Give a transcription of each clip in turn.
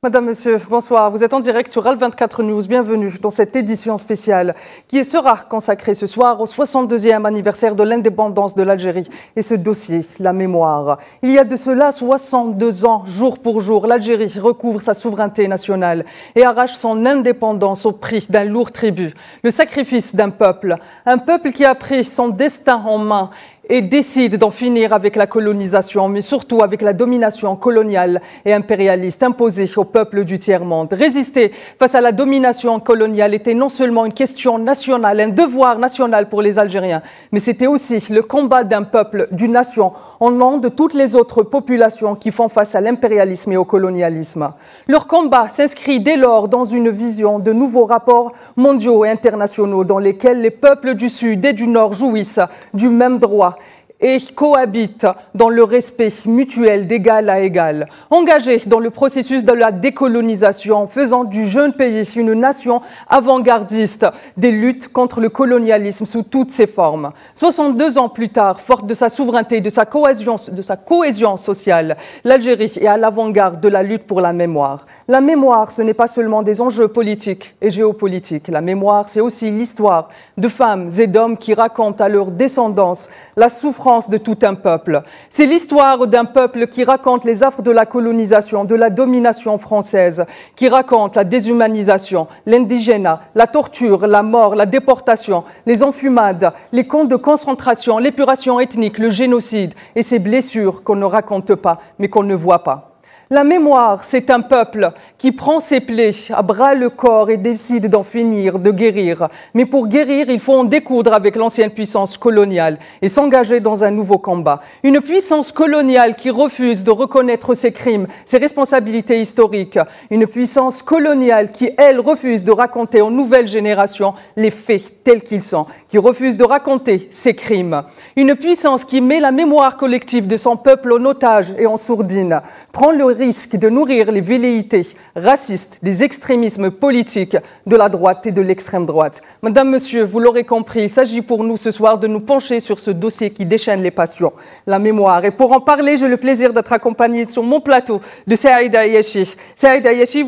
Madame, Monsieur, bonsoir. Vous êtes en direct sur AL24 News. Bienvenue dans cette édition spéciale qui sera consacrée ce soir au 62e anniversaire de l'indépendance de l'Algérie. Et ce dossier, la mémoire. Il y a de cela 62 ans, jour pour jour, l'Algérie recouvre sa souveraineté nationale et arrache son indépendance au prix d'un lourd tribut. Le sacrifice d'un peuple. Un peuple qui a pris son destin en main et décide d'en finir avec la colonisation, mais surtout avec la domination coloniale et impérialiste imposée au peuple du tiers-monde. Résister face à la domination coloniale était non seulement une question nationale, un devoir national pour les Algériens, mais c'était aussi le combat d'un peuple, d'une nation, en nom de toutes les autres populations qui font face à l'impérialisme et au colonialisme. Leur combat s'inscrit dès lors dans une vision de nouveaux rapports mondiaux et internationaux dans lesquels les peuples du Sud et du Nord jouissent du même droit et cohabitent dans le respect mutuel d'égal à égal. Engagés dans le processus de la décolonisation, faisant du jeune pays une nation avant-gardiste des luttes contre le colonialisme sous toutes ses formes. 62 ans plus tard, forte de sa souveraineté, de sa cohésion sociale, l'Algérie est à l'avant-garde de la lutte pour la mémoire. La mémoire, ce n'est pas seulement des enjeux politiques et géopolitiques. La mémoire, c'est aussi l'histoire de femmes et d'hommes qui racontent à leur descendance la souffrance de tout un peuple. C'est l'histoire d'un peuple qui raconte les affres de la colonisation, de la domination française, qui raconte la déshumanisation, l'indigénat, la torture, la mort, la déportation, les enfumades, les camps de concentration, l'épuration ethnique, le génocide et ces blessures qu'on ne raconte pas, mais qu'on ne voit pas. La mémoire, c'est un peuple qui prend ses plaies à bras le corps et décide d'en finir, de guérir. Mais pour guérir, il faut en découdre avec l'ancienne puissance coloniale et s'engager dans un nouveau combat. Une puissance coloniale qui refuse de reconnaître ses crimes, ses responsabilités historiques. Une puissance coloniale qui, elle, refuse de raconter aux nouvelles générations les faits tels qu'ils sont, qui refuse de raconter ses crimes. Une puissance qui met la mémoire collective de son peuple en otage et en sourdine, prend le risque de nourrir les velléités racistes des extrémismes politiques de la droite et de l'extrême droite. Madame, Monsieur, vous l'aurez compris, il s'agit pour nous ce soir de nous pencher sur ce dossier qui déchaîne les passions, la mémoire. Et pour en parler, j'ai le plaisir d'être accompagnée sur mon plateau de Saïda Ayachi. Saïda Ayachi,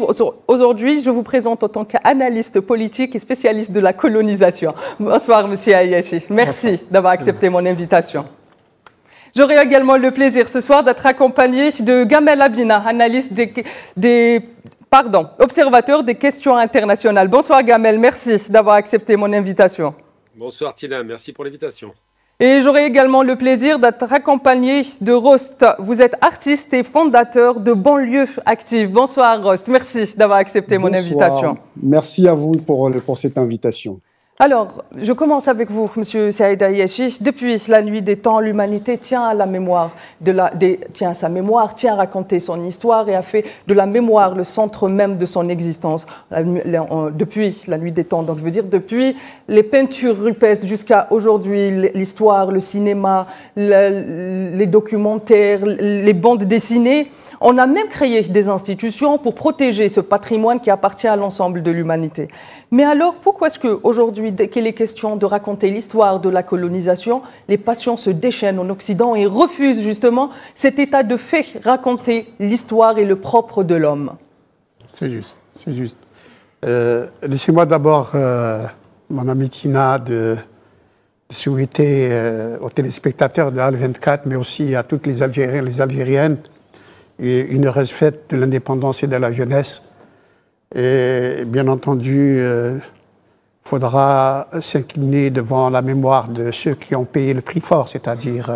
aujourd'hui, je vous présente en tant qu'analyste politique et spécialiste de la colonisation. Bonsoir, Monsieur Ayachi. Merci d'avoir accepté mon invitation. J'aurai également le plaisir ce soir d'être accompagné de Gamel Abina, analyste observateur des questions internationales. Bonsoir Gamel, merci d'avoir accepté mon invitation. Bonsoir Tina, merci pour l'invitation. Et j'aurai également le plaisir d'être accompagné de Rost. Vous êtes artiste et fondateur de Banlieue Active. Bonsoir Rost, merci d'avoir accepté mon invitation. Merci à vous pour cette invitation. Alors, je commence avec vous, Monsieur Saïda Ayachi. Depuis la nuit des temps, l'humanité tient à la mémoire, tient à sa mémoire, tient à raconter son histoire et a fait de la mémoire le centre même de son existence. Depuis la nuit des temps, donc je veux dire depuis les peintures rupestres jusqu'à aujourd'hui, l'histoire, le cinéma, les documentaires, les bandes dessinées. On a même créé des institutions pour protéger ce patrimoine qui appartient à l'ensemble de l'humanité. Mais alors, pourquoi est-ce qu'aujourd'hui, dès qu'il est question de raconter l'histoire de la colonisation, les passions se déchaînent en Occident et refusent justement cet état de fait, raconter l'histoire et le propre de l'homme? C'est juste, c'est juste. Laissez-moi d'abord, mon amie Tina, de souhaiter aux téléspectateurs de AL24, mais aussi à toutes les Algériens et les Algériennes, une heureuse fête de l'indépendance et de la jeunesse. Et bien entendu, il faudra s'incliner devant la mémoire de ceux qui ont payé le prix fort, c'est-à-dire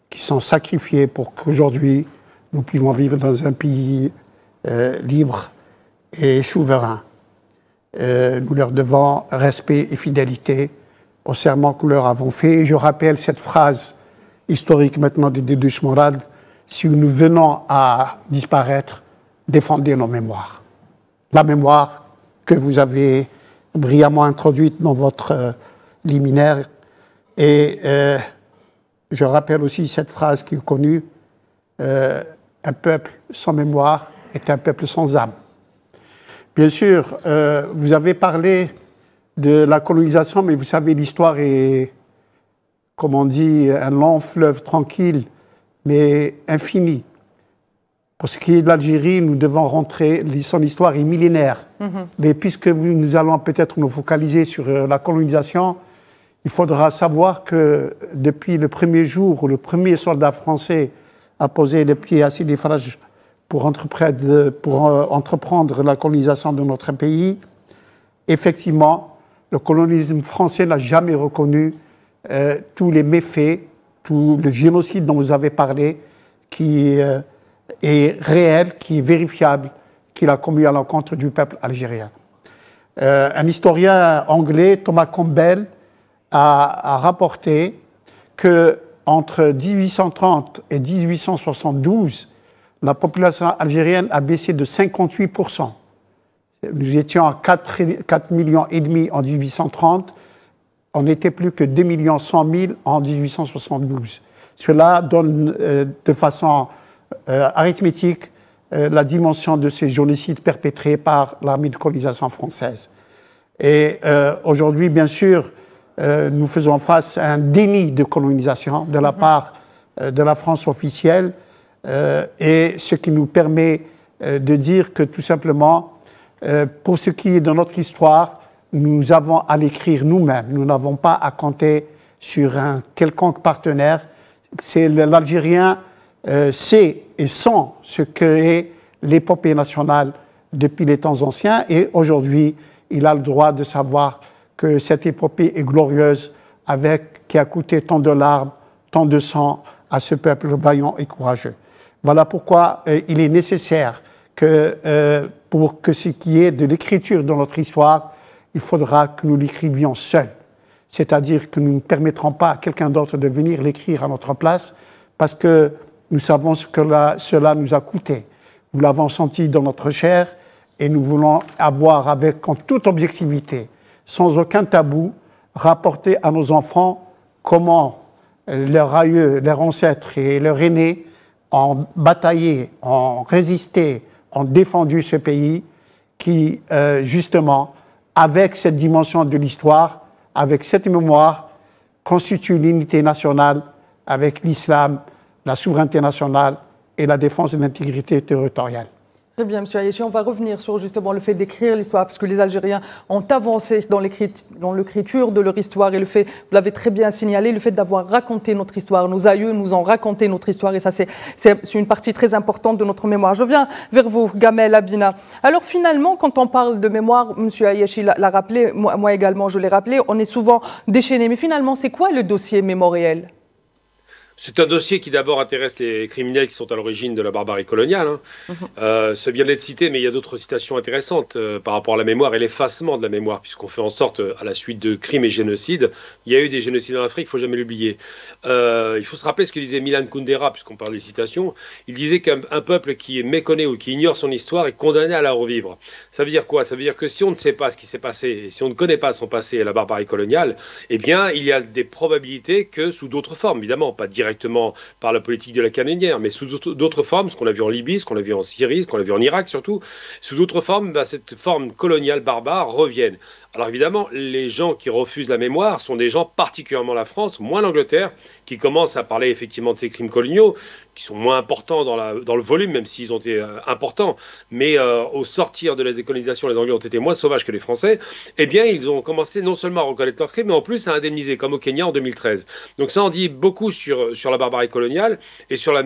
qui sont sacrifiés pour qu'aujourd'hui nous puissions vivre dans un pays libre et souverain. Nous leur devons respect et fidélité au serment que nous leur avons fait. Et je rappelle cette phrase historique maintenant de Dédouche Morad: si nous venons à disparaître, défendez nos mémoires. La mémoire que vous avez brillamment introduite dans votre liminaire. Et je rappelle aussi cette phrase qui est connue: un peuple sans mémoire est un peuple sans âme. Bien sûr, vous avez parlé de la colonisation, mais vous savez, l'histoire est, comme on dit, un long fleuve tranquille, mais infini. Pour ce qui est de l'Algérie, nous devons rentrer, son histoire est millénaire. Mais puisque nous allons peut-être nous focaliser sur la colonisation, il faudra savoir que depuis le premier jour où le premier soldat français a posé les pieds à Sidi Faraj pour entreprendre la colonisation de notre pays, effectivement, le colonialisme français n'a jamais reconnu tous les méfaits, tout le génocide dont vous avez parlé, qui est réel, qui est vérifiable, qu'il a commis à l'encontre du peuple algérien. Un historien anglais, Thomas Campbell, a rapporté qu'entre 1830 et 1872, la population algérienne a baissé de 58%. Nous étions à 4,5 millions en 1830, on n'était plus que 2,1 millions en 1872. Cela donne de façon arithmétique la dimension de ces génocides perpétrés par l'armée de colonisation française. Et aujourd'hui, bien sûr, nous faisons face à un déni de colonisation de la part de la France officielle, et ce qui nous permet de dire que tout simplement, pour ce qui est de notre histoire, nous avons à l'écrire nous-mêmes. Nous n'avons pas à compter sur un quelconque partenaire. L'Algérien sait et sent ce qu'est l'épopée nationale depuis les temps anciens, et aujourd'hui, il a le droit de savoir que cette épopée est glorieuse, qui a coûté tant de larmes, tant de sang à ce peuple vaillant et courageux. Voilà pourquoi il est nécessaire que, pour que ce qui est de l'écriture dans notre histoire, il faudra que nous l'écrivions seuls. C'est-à-dire que nous ne permettrons pas à quelqu'un d'autre de venir l'écrire à notre place, parce que nous savons ce que cela nous a coûté. Nous l'avons senti dans notre chair, et nous voulons avoir, en toute objectivité, sans aucun tabou, rapporter à nos enfants comment leurs aïeux, leurs ancêtres et leurs aînés ont bataillé, ont résisté, ont défendu ce pays qui, justement, avec cette dimension de l'histoire, avec cette mémoire, constitue l'unité nationale avec l'islam, la souveraineté nationale et la défense de l'intégrité territoriale. Très bien, M. Hayachi, on va revenir sur justement le fait d'écrire l'histoire, parce que les Algériens ont avancé dans l'écriture de leur histoire, et le fait, vous l'avez très bien signalé, le fait d'avoir raconté notre histoire. Nos aïeux nous ont raconté notre histoire, et ça c'est une partie très importante de notre mémoire. Je viens vers vous, Gamel Abina. Alors finalement, quand on parle de mémoire, M. Hayachi l'a rappelé, moi également je l'ai rappelé, on est souvent déchaîné. Mais finalement, c'est quoi le dossier mémoriel ? C'est un dossier qui d'abord intéresse les criminels qui sont à l'origine de la barbarie coloniale. Ce vient d'être cité, mais il y a d'autres citations intéressantes par rapport à la mémoire et l'effacement de la mémoire, puisqu'on fait en sorte, à la suite de crimes et génocides, il y a eu des génocides en Afrique, il ne faut jamais l'oublier. Il faut se rappeler ce que disait Milan Kundera, puisqu'on parle des citations. Il disait qu'un peuple qui méconnaît ou qui ignore son histoire est condamné à la revivre. Ça veut dire quoi? Ça veut dire que si on ne sait pas ce qui s'est passé, et si on ne connaît pas son passé et la barbarie coloniale, eh bien, il y a des probabilités que, sous d'autres formes, évidemment, pas directement par la politique de la canonnière, mais sous d'autres formes, ce qu'on a vu en Libye, ce qu'on a vu en Syrie, ce qu'on a vu en Irak surtout, sous d'autres formes, cette forme coloniale barbare revienne. Alors évidemment, les gens qui refusent la mémoire sont des gens, particulièrement la France, moins l'Angleterre, qui commencent à parler effectivement de ces crimes coloniaux, qui sont moins importants dans le volume, même s'ils ont été importants, mais au sortir de la décolonisation, les Anglais ont été moins sauvages que les Français, eh bien ils ont commencé non seulement à reconnaître leurs crimes, mais en plus à indemniser, comme au Kenya en 2013. Donc ça en dit beaucoup sur la barbarie coloniale et sur la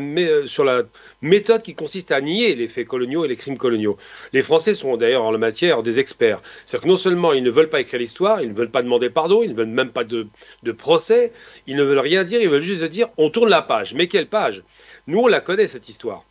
méthode qui consiste à nier les faits coloniaux et les crimes coloniaux. Les Français sont d'ailleurs en la matière des experts. C'est-à-dire que non seulement ils ne veulent pas écrire l'histoire, ils ne veulent pas demander pardon, ils ne veulent même pas de procès, ils ne veulent rien dire, ils veulent juste dire on tourne la page. Mais quelle page? Nous, on la connaît, cette histoire.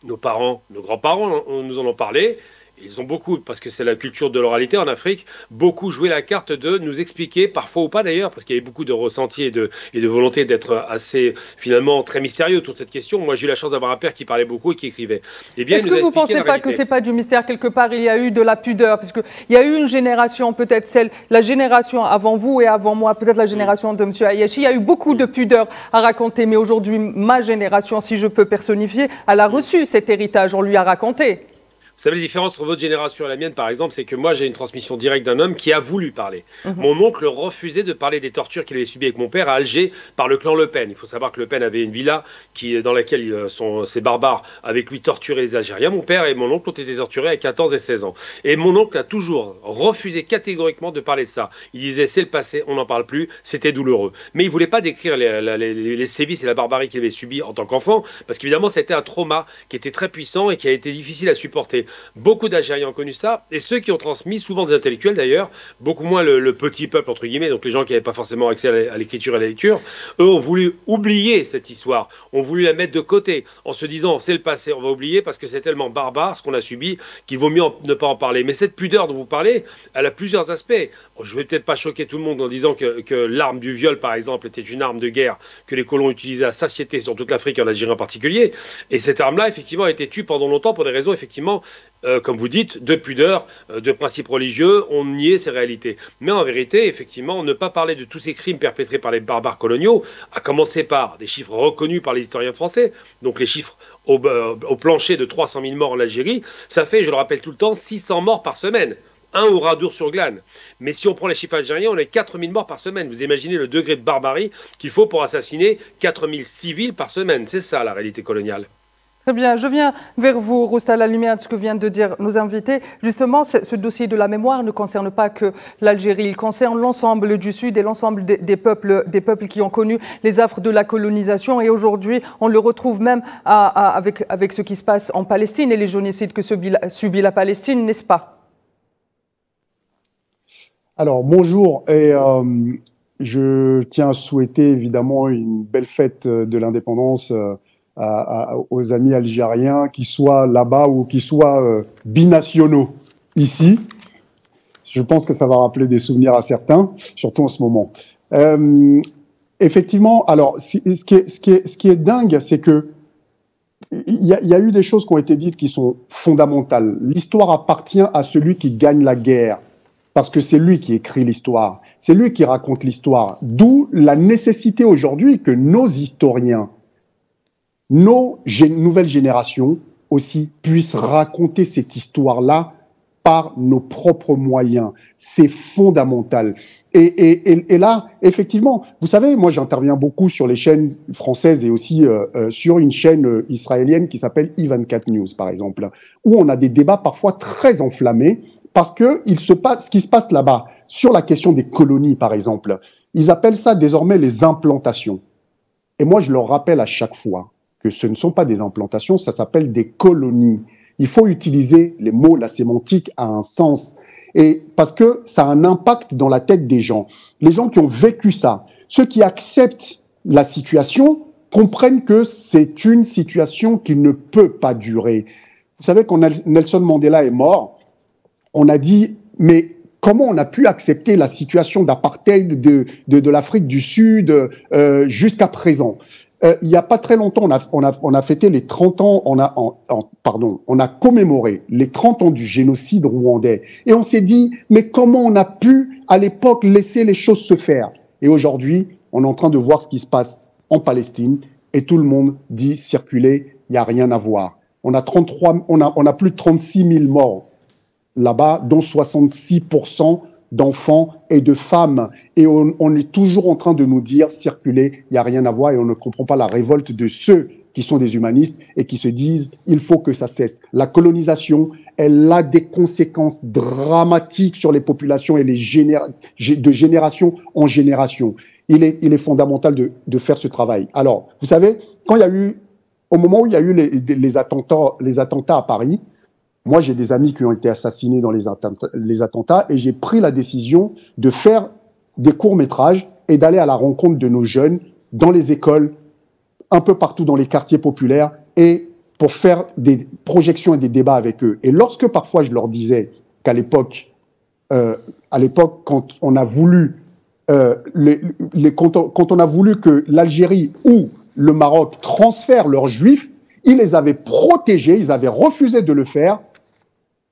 Nos parents, nos grands-parents nous en ont parlé. Ils ont beaucoup, parce que c'est la culture de l'oralité en Afrique, beaucoup joué la carte de nous expliquer, parfois ou pas d'ailleurs, parce qu'il y avait beaucoup de ressentis et de volonté d'être assez, finalement, très mystérieux autour de cette question. Moi, j'ai eu la chance d'avoir un père qui parlait beaucoup et qui écrivait. Eh bien, est-ce que vous ne pensez pas que ce n'est pas du mystère quelque part? Il y a eu de la pudeur, parce qu'il y a eu une génération, peut-être la génération avant vous et avant moi, peut-être la génération de M. Hayachi, il y a eu beaucoup de pudeur à raconter, mais aujourd'hui, ma génération, si je peux personnifier, elle a reçu cet héritage, on lui a raconté. Vous savez, la différence entre votre génération et la mienne, par exemple, c'est que moi, j'ai une transmission directe d'un homme qui a voulu parler. Mon oncle refusait de parler des tortures qu'il avait subies avec mon père à Alger par le clan Le Pen. Il faut savoir que Le Pen avait une villa dans laquelle ces barbares avec lui torturaient les Algériens. Mon père et mon oncle ont été torturés à 14 et 16 ans. Et mon oncle a toujours refusé catégoriquement de parler de ça. Il disait, c'est le passé, on n'en parle plus, c'était douloureux. Mais il ne voulait pas décrire les sévices et la barbarie qu'il avait subis en tant qu'enfant, parce qu'évidemment, c'était un trauma qui était très puissant et qui a été difficile à supporter. Beaucoup d'Algériens ont connu ça, et ceux qui ont transmis, souvent des intellectuels d'ailleurs, beaucoup moins le petit peuple, entre guillemets, donc les gens qui n'avaient pas forcément accès à l'écriture et à la lecture, eux ont voulu oublier cette histoire, ont voulu la mettre de côté, en se disant, c'est le passé, on va oublier parce que c'est tellement barbare ce qu'on a subi, qu'il vaut mieux ne pas en parler. Mais cette pudeur dont vous parlez, elle a plusieurs aspects. Je ne vais peut-être pas choquer tout le monde en disant que l'arme du viol, par exemple, était une arme de guerre que les colons utilisaient à satiété sur toute l'Afrique et en Algérie en particulier, et cette arme-là, effectivement, a été tue pendant longtemps pour des raisons, effectivement, comme vous dites, de pudeur, de principes religieux, on niait ces réalités. Mais en vérité, effectivement, ne pas parler de tous ces crimes perpétrés par les barbares coloniaux, à commencer par des chiffres reconnus par les historiens français, donc les chiffres au plancher de 300 000 morts en Algérie, ça fait, je le rappelle tout le temps, 600 morts par semaine. Un au Radour-sur-Glane. Mais si on prend les chiffres algériens, on est 4 000 morts par semaine. Vous imaginez le degré de barbarie qu'il faut pour assassiner 4 000 civils par semaine. C'est ça la réalité coloniale. Très bien, je viens vers vous, Rousta, à la lumière de ce que viennent de dire nos invités. Justement, ce dossier de la mémoire ne concerne pas que l'Algérie, il concerne l'ensemble du Sud et l'ensemble des peuples qui ont connu les affres de la colonisation. Et aujourd'hui, on le retrouve même avec ce qui se passe en Palestine et les génocides que subit la Palestine, n'est-ce pas? Alors, bonjour, et je tiens à souhaiter évidemment une belle fête de l'indépendance aux amis algériens, qu'ils soient là-bas ou qu'ils soient binationaux ici. Je pense que ça va rappeler des souvenirs à certains, surtout en ce moment. Effectivement, alors, ce qui est dingue, c'est que il y a eu des choses qui ont été dites qui sont fondamentales. L'histoire appartient à celui qui gagne la guerre. Parce que c'est lui qui écrit l'histoire, c'est lui qui raconte l'histoire. D'où la nécessité aujourd'hui que nos historiens, nos nouvelles générations aussi puissent raconter cette histoire-là par nos propres moyens. C'est fondamental. Et là, effectivement, vous savez, moi j'interviens beaucoup sur les chaînes françaises et aussi sur une chaîne israélienne qui s'appelle I24 News, par exemple, où on a des débats parfois très enflammés. Parce que ce qui se passe là-bas, sur la question des colonies, par exemple, ils appellent ça désormais les implantations. Et moi, je leur rappelle à chaque fois que ce ne sont pas des implantations, ça s'appelle des colonies. Il faut utiliser les mots, la sémantique a un sens. Et parce que ça a un impact dans la tête des gens. Les gens qui ont vécu ça, ceux qui acceptent la situation, comprennent que c'est une situation qui ne peut pas durer. Vous savez, quand Nelson Mandela est mort, on a dit, mais comment on a pu accepter la situation d'apartheid de l'Afrique du Sud jusqu'à présent? Il n'y a pas très longtemps, on a fêté les 30 ans, on a commémoré les 30 ans du génocide rwandais. Et on s'est dit, mais comment on a pu, à l'époque, laisser les choses se faire? Et aujourd'hui, on est en train de voir ce qui se passe en Palestine, et tout le monde dit, circuler, il n'y a rien à voir. On a plus de 36 000 morts là-bas, dont 66% d'enfants et de femmes. Et on est toujours en train de nous dire, circuler, il n'y a rien à voir, et on ne comprend pas la révolte de ceux qui sont des humanistes et qui se disent, il faut que ça cesse. La colonisation, elle a des conséquences dramatiques sur les populations et de génération en génération. Il est fondamental de faire ce travail. Alors, vous savez, au moment où il y a eu les attentats à Paris, moi, j'ai des amis qui ont été assassinés dans les attentats et j'ai pris la décision de faire des courts-métrages et d'aller à la rencontre de nos jeunes dans les écoles, un peu partout dans les quartiers populaires et pour faire des projections et des débats avec eux. Et lorsque parfois je leur disais qu'à l'époque, quand on a voulu quand on a voulu que l'Algérie ou le Maroc transfèrent leurs juifs, ils les avaient protégés, ils avaient refusé de le faire.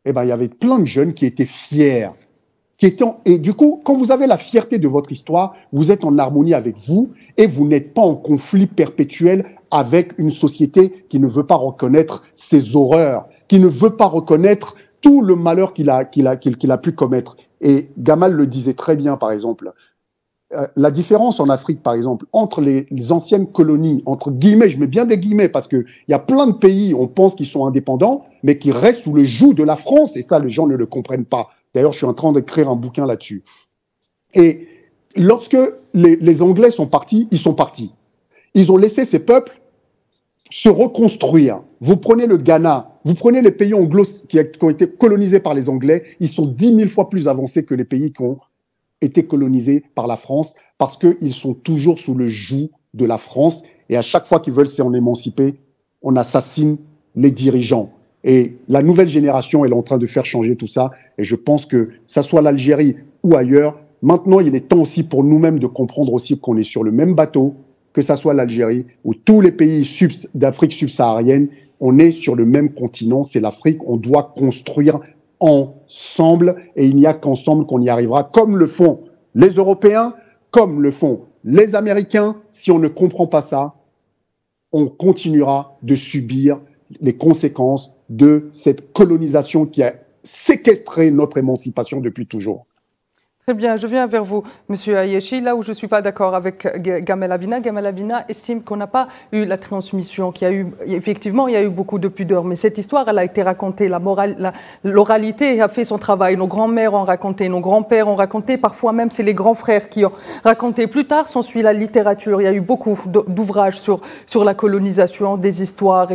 Eh ben, il y avait plein de jeunes qui étaient fiers. Et du coup, quand vous avez la fierté de votre histoire, vous êtes en harmonie avec vous et vous n'êtes pas en conflit perpétuel avec une société qui ne veut pas reconnaître ces horreurs. qui ne veut pas reconnaître tout le malheur qu'il a pu commettre. Et Gamal le disait très bien, par exemple. La différence en Afrique, par exemple, entre les anciennes colonies, entre guillemets, je mets bien des guillemets, parce qu'il y a plein de pays, on pense qu'ils sont indépendants, mais qui restent sous le joug de la France, et ça, les gens ne le comprennent pas. D'ailleurs, je suis en train d'écrire un bouquin là-dessus. Et lorsque les Anglais sont partis, ils sont partis. Ils ont laissé ces peuples se reconstruire. Vous prenez le Ghana, vous prenez les pays anglo qui ont été colonisés par les Anglais, ils sont 10 000 fois plus avancés que les pays qui ont été colonisés par la France, parce qu'ils sont toujours sous le joug de la France, et à chaque fois qu'ils veulent s'en émanciper, on assassine les dirigeants. Et la nouvelle génération, elle est en train de faire changer tout ça, et je pense que ça soit l'Algérie ou ailleurs, maintenant il est temps aussi pour nous-mêmes de comprendre aussi qu'on est sur le même bateau, que ça soit l'Algérie ou tous les pays d'Afrique subsaharienne, on est sur le même continent, c'est l'Afrique, on doit construire ensemble, et il n'y a qu'ensemble qu'on y arrivera, comme le font les Européens, comme le font les Américains. Si on ne comprend pas ça, on continuera de subir les conséquences de cette colonisation qui a séquestré notre émancipation depuis toujours. Très bien, je viens vers vous, Monsieur Ayeshi, là où je ne suis pas d'accord avec Gamel Abina. Gamel Abina estime qu'on n'a pas eu la transmission, effectivement, il y a eu beaucoup de pudeur, mais cette histoire, elle a été racontée, l'oralité a fait son travail, nos grands-mères ont raconté, nos grands-pères ont raconté, parfois même c'est les grands frères qui ont raconté. Plus tard s'ensuit la littérature, il y a eu beaucoup d'ouvrages sur la colonisation, des histoires.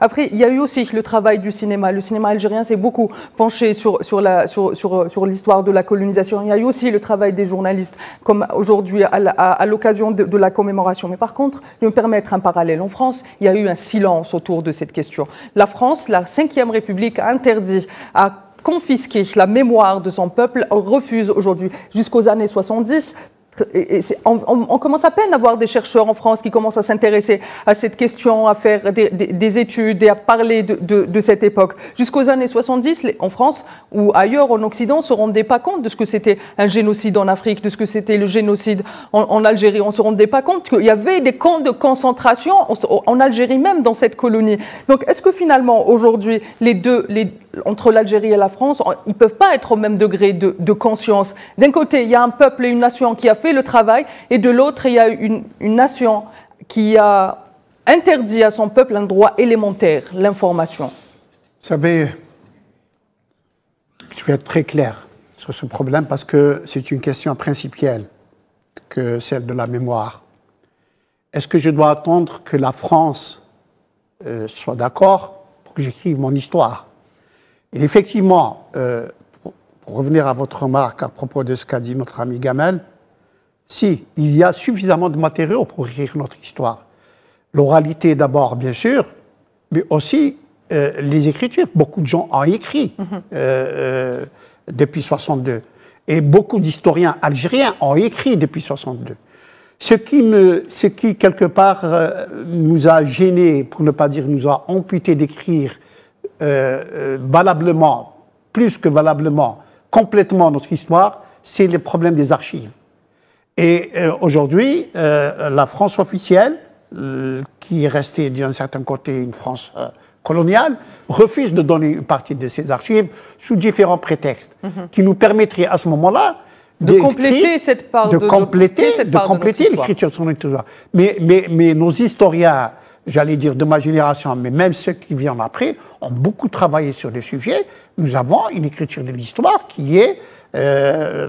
Après, il y a eu aussi le travail du cinéma. Le cinéma algérien s'est beaucoup penché sur l'histoire de la colonisation. Il y a eu aussi le travail des journalistes, comme aujourd'hui à l'occasion de la commémoration. Mais par contre, je vais me permettre un parallèle. En France, il y a eu un silence autour de cette question. La France, la Ve République, a interdit, a confisqué la mémoire de son peuple, refuse aujourd'hui, jusqu'aux années 70. On commence à peine à voir des chercheurs en France qui commencent à s'intéresser à cette question, à faire des études et à parler de cette époque. Jusqu'aux années 70, en France ou ailleurs en Occident, on ne se rendait pas compte de ce que c'était un génocide en Afrique, de ce que c'était le génocide en Algérie. On ne se rendait pas compte qu'il y avait des camps de concentration en Algérie même, dans cette colonie. Donc est-ce que finalement, aujourd'hui, entre l'Algérie et la France, ils ne peuvent pas être au même degré de conscience? D'un côté, il y a un peuple et une nation qui a fait le travail, et de l'autre, il y a une nation qui a interdit à son peuple un droit élémentaire, l'information. Vous savez, je vais être très clair sur ce problème parce que c'est une question principielle que celle de la mémoire. Est-ce que je dois attendre que la France soit d'accord pour que j'écrive mon histoire? Et effectivement, pour revenir à votre remarque à propos de ce qu'a dit notre ami Gamel, si, il y a suffisamment de matériaux pour écrire notre histoire. L'oralité d'abord, bien sûr, mais aussi les écritures. Beaucoup de gens ont écrit depuis 62. Et beaucoup d'historiens algériens ont écrit depuis 62. Ce qui quelque part, nous a gênés, pour ne pas dire nous a amputé d'écrire valablement, plus que valablement, complètement notre histoire, c'est le problème des archives. Et aujourd'hui, la France officielle, qui est restée d'un certain côté une France coloniale, refuse de donner une partie de ses archives sous différents prétextes, qui nous permettraient à ce moment-là de compléter cette part de compléter l'écriture de son histoire. Mais nos historiens, j'allais dire de ma génération, mais même ceux qui viennent après, ont beaucoup travaillé sur le sujet. Nous avons une écriture de l'histoire qui est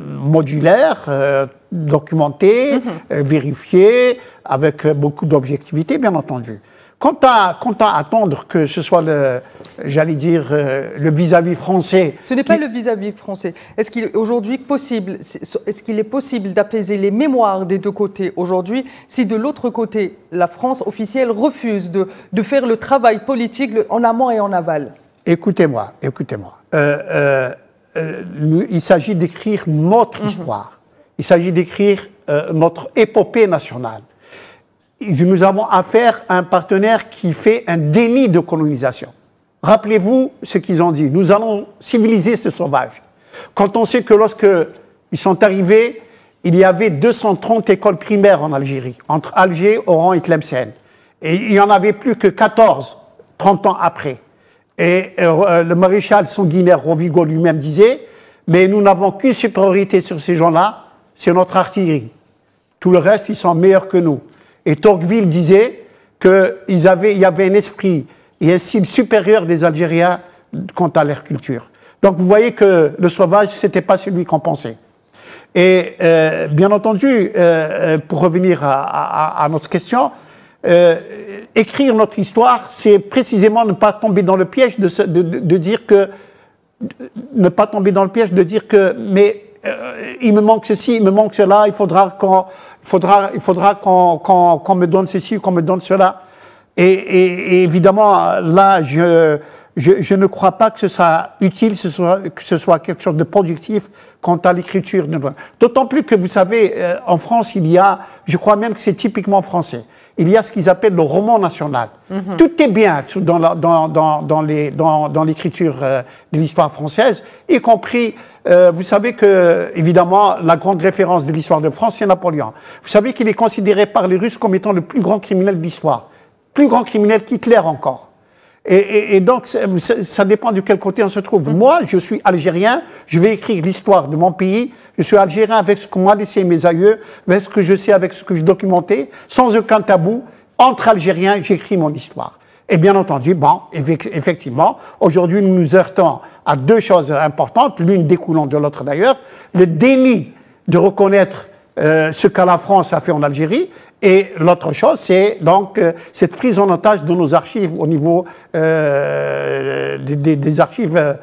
modulaire, documentée, vérifiée, avec beaucoup d'objectivité, bien entendu. Quant à attendre que ce soit j'allais dire, le vis-à-vis français... Ce n'est pas le vis-à-vis français. Est-ce qu'il est aujourd'hui possible, d'apaiser les mémoires des deux côtés aujourd'hui, si de l'autre côté, la France officielle refuse de faire le travail politique en amont et en aval? Écoutez-moi. Il s'agit d'écrire notre histoire. Il s'agit d'écrire notre épopée nationale. Nous avons affaire à un partenaire qui fait un déni de colonisation. Rappelez-vous ce qu'ils ont dit. Nous allons civiliser ce sauvage. Quand on sait que lorsqu'ils sont arrivés, il y avait 230 écoles primaires en Algérie, entre Alger, Oran et Tlemcen. Et il n'y en avait plus que 14, 30 ans après. Et le maréchal sanguinaire Rovigo lui-même disait, mais nous n'avons qu'une supériorité sur ces gens-là, c'est notre artillerie. Tout le reste, ils sont meilleurs que nous. Et Tocqueville disait qu'il y avait un esprit et un style supérieur des Algériens quant à leur culture. Donc vous voyez que le sauvage, ce n'était pas celui qu'on pensait. Et bien entendu, pour revenir à notre question, écrire notre histoire, c'est précisément ne pas tomber dans le piège de dire que mais il me manque ceci, il me manque cela, il faudra qu'on me donne ceci, qu'on me donne cela. Et évidemment, là, je ne crois pas que ce soit utile, que ce soit quelque chose de productif quant à l'écriture. D'autant plus que, vous savez, en France, il y a, je crois même que c'est typiquement français, il y a ce qu'ils appellent le roman national. Tout est bien dans l'écriture de l'histoire française, y compris, vous savez que, évidemment, la grande référence de l'histoire de France, c'est Napoléon. Vous savez qu'il est considéré par les Russes comme étant le plus grand criminel de l'histoire. Plus grand criminel qu'Hitler encore. Et donc, ça dépend de quel côté on se trouve. Moi, je suis algérien, je vais écrire l'histoire de mon pays, je suis algérien avec ce que m'ont laissé mes aïeux, avec ce que je sais, avec ce que je documentais, sans aucun tabou. Entre Algériens, j'écris mon histoire. Et bien entendu, bon, effectivement, aujourd'hui, nous nous heurtons à deux choses importantes, l'une découlant de l'autre d'ailleurs, le déni de reconnaître ce que la France a fait en Algérie, et l'autre chose, c'est donc cette prise en otage de nos archives au niveau des archives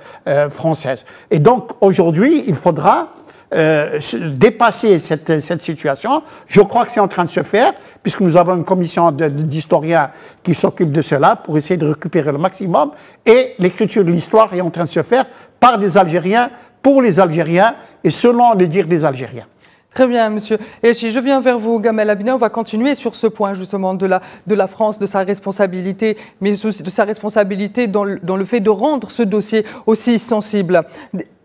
françaises. Et donc aujourd'hui, il faudra dépasser cette situation. Je crois que c'est en train de se faire, puisque nous avons une commission d'historiens qui s'occupe de cela pour essayer de récupérer le maximum, et l'écriture de l'histoire est en train de se faire par des Algériens, pour les Algériens, et selon les dires des Algériens. Très bien, monsieur. Et je viens vers vous, Gamel Abina. On va continuer sur ce point, justement, de la France, de sa responsabilité, mais aussi de sa responsabilité dans le fait de rendre ce dossier aussi sensible.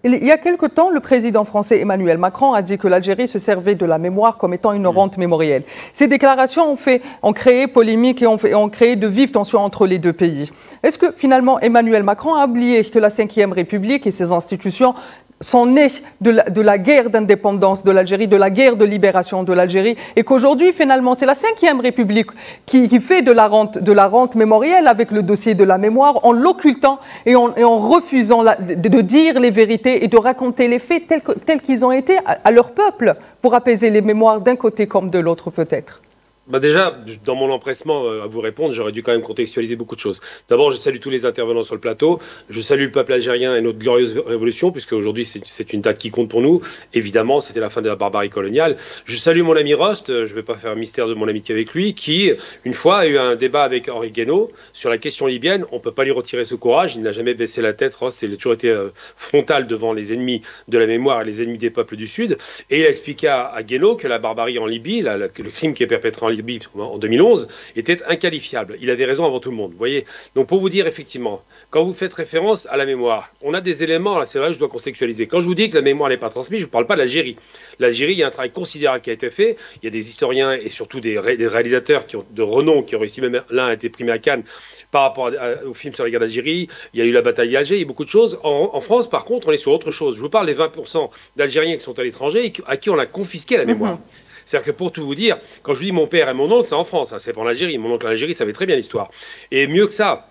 Il y a quelque temps, le président français Emmanuel Macron a dit que l'Algérie se servait de la mémoire comme étant une rente mémorielle. Ces déclarations ont créé polémique et ont créé de vives tensions entre les deux pays. Est-ce que, finalement, Emmanuel Macron a oublié que la Ve République et ses institutions sont nés de la guerre d'indépendance de l'Algérie, de la guerre de libération de l'Algérie, et qu'aujourd'hui, finalement, c'est la Ve République qui fait de la rente mémorielle avec le dossier de la mémoire, en l'occultant et en refusant de dire les vérités et de raconter les faits tels qu'ils ont été à leur peuple, pour apaiser les mémoires d'un côté comme de l'autre, peut-être. Bah déjà, dans mon empressement à vous répondre, j'aurais dû quand même contextualiser beaucoup de choses. D'abord, je salue tous les intervenants sur le plateau. Je salue le peuple algérien et notre glorieuse révolution, puisque aujourd'hui c'est une date qui compte pour nous. Évidemment, c'était la fin de la barbarie coloniale. Je salue mon ami Rost, je ne vais pas faire mystère de mon amitié avec lui, qui, une fois, a eu un débat avec Henri Guénaud sur la question libyenne. On ne peut pas lui retirer ce courage. Il n'a jamais baissé la tête. Rost, il a toujours été frontal devant les ennemis de la mémoire et les ennemis des peuples du Sud. Et il a expliqué à Guénaud que la barbarie en Libye, le crime qui est perpétré en Libye en 2011, était inqualifiable. Il avait raison avant tout le monde, vous voyez. Donc pour vous dire, effectivement, quand vous faites référence à la mémoire, on a des éléments, là c'est vrai, je dois contextualiser. Quand je vous dis que la mémoire n'est pas transmise, je ne parle pas de l'Algérie. L'Algérie, il y a un travail considérable qui a été fait, il y a des historiens et surtout des réalisateurs de renom qui ont réussi, même l'un a été primé à Cannes, par rapport au film sur la guerre d'Algérie, il y a eu la bataille d'Alger, il y a eu beaucoup de choses. En France, par contre, on est sur autre chose. Je vous parle des 20% d'Algériens qui sont à l'étranger et à qui on a confisqué la mémoire. C'est-à-dire que pour tout vous dire, quand je vous dis mon père et mon oncle, c'est en France, hein, c'est pas en Algérie. Mon oncle en Algérie savait très bien l'histoire. Et mieux que ça,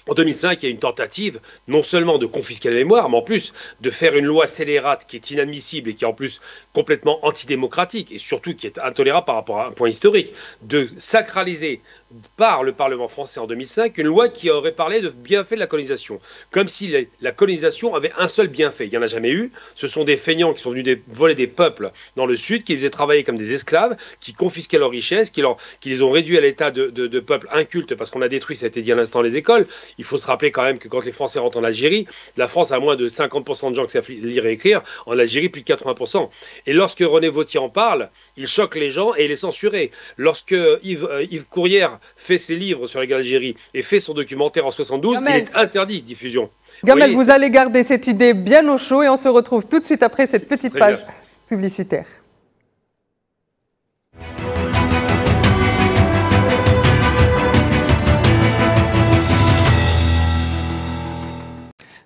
en 2005, il y a une tentative non seulement de confisquer la mémoire, mais en plus de faire une loi scélérate qui est inadmissible et qui est en plus complètement antidémocratique et surtout qui est intolérable par rapport à un point historique, de sacraliser par le Parlement français en 2005 une loi qui aurait parlé de bienfaits de la colonisation, comme si la colonisation avait un seul bienfait. Il n'y en a jamais eu. Ce sont des feignants qui sont venus voler des peuples dans le Sud, qui les faisaient travailler comme des esclaves, qui confisquaient leurs richesses, qui les ont réduits à l'état de peuples incultes parce qu'on a détruit, ça a été dit à l'instant, les écoles. Il faut se rappeler quand même que quand les Français rentrent en Algérie, la France a moins de 50% de gens qui savent lire et écrire. En Algérie, plus de 80%. Et lorsque René Vauthier en parle, il choque les gens et il est censuré. Lorsque Yves Courrière fait ses livres sur la guerre d'Algérie et fait son documentaire en 72, il est interdit de diffusion. Gamel, vous allez garder cette idée bien au chaud et on se retrouve tout de suite après cette petite page publicitaire.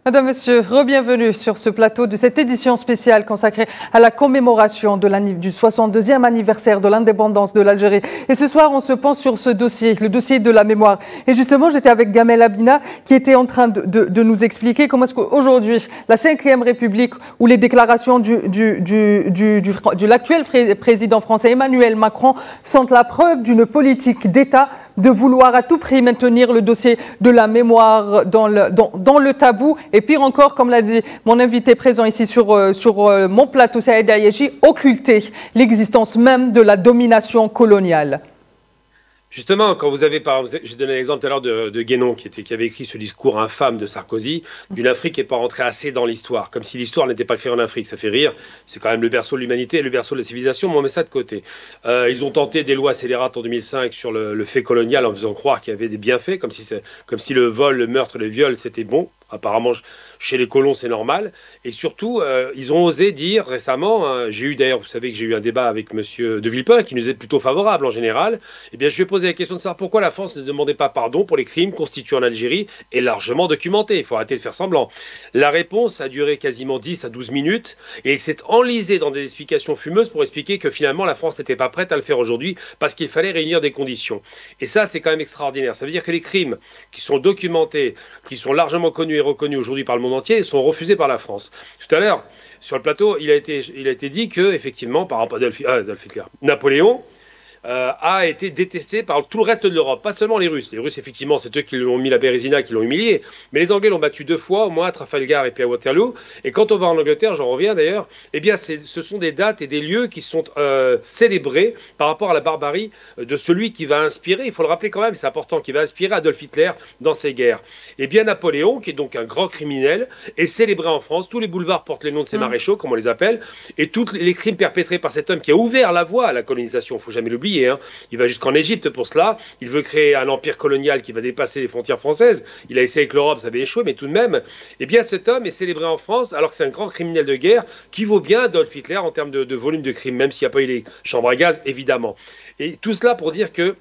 Madame, Monsieur, re-bienvenue sur ce plateau de cette édition spéciale consacrée à la commémoration du 62e anniversaire de l'indépendance de l'Algérie. Et ce soir, on se penche sur ce dossier, le dossier de la mémoire. Et justement, j'étais avec Gamel Abina qui était en train de nous expliquer comment est-ce qu'aujourd'hui, la 5e République, où les déclarations de l'actuel président français Emmanuel Macron sont la preuve d'une politique d'État de vouloir à tout prix maintenir le dossier de la mémoire dans le tabou. Et pire encore, comme l'a dit mon invité présent ici sur mon plateau, Saïd Ayachi, occulter l'existence même de la domination coloniale. Justement, quand vous avez, j'ai donné l'exemple tout à l'heure de Guénon qui avait écrit ce discours infâme de Sarkozy, d'une Afrique qui n'est pas rentrée assez dans l'histoire, comme si l'histoire n'était pas créée en Afrique. Ça fait rire, c'est quand même le berceau de l'humanité et le berceau de la civilisation, mais on met ça de côté. Ils ont tenté des lois scélérates en 2005 sur le fait colonial en faisant croire qu'il y avait des bienfaits, comme si le vol, le meurtre, le viol, c'était bon. Apparemment, chez les colons, c'est normal. Et surtout, ils ont osé dire récemment, j'ai eu d'ailleurs, vous savez que j'ai eu un débat avec M. De Villepin, qui nous est plutôt favorable en général. Eh bien, je lui ai posé la question de savoir pourquoi la France ne demandait pas pardon pour les crimes constitués en Algérie et largement documentés. Il faut arrêter de faire semblant. La réponse a duré quasiment 10 à 12 minutes et il s'est enlisé dans des explications fumeuses pour expliquer que finalement, la France n'était pas prête à le faire aujourd'hui parce qu'il fallait réunir des conditions. Et ça, c'est quand même extraordinaire. Ça veut dire que les crimes qui sont documentés, qui sont largement connus et reconnus aujourd'hui par le monde entier, sont refusés par la France. Tout à l'heure, sur le plateau, il a été dit que, effectivement, par rapport à Adolf Hitler, Napoléon a été détesté par tout le reste de l'Europe, pas seulement les Russes. Les Russes, effectivement, c'est eux qui lui ont mis la bérésina, qui l'ont humilié, mais les Anglais l'ont battu 2 fois, au moins à Trafalgar et puis à Waterloo. Et quand on va en Angleterre, j'en reviens d'ailleurs, eh bien, ce sont des dates et des lieux qui sont célébrés par rapport à la barbarie de celui qui va inspirer, il faut le rappeler quand même, c'est important, qui va inspirer Adolf Hitler dans ses guerres. Eh bien, Napoléon, qui est donc un grand criminel, est célébré en France. Tous les boulevards portent les noms de ces maréchaux, comme on les appelle, et tous les crimes perpétrés par cet homme qui a ouvert la voie à la colonisation, il ne faut jamais l'oublier. Il va jusqu'en Égypte pour cela. Il veut créer un empire colonial qui va dépasser les frontières françaises. Il a essayé avec l'Europe, ça avait échoué, mais tout de même, eh bien, cet homme est célébré en France alors que c'est un grand criminel de guerre qui vaut bien Adolf Hitler en termes de volume de crimes, même s'il n'y a pas eu les chambres à gaz, évidemment. Et tout cela pour dire que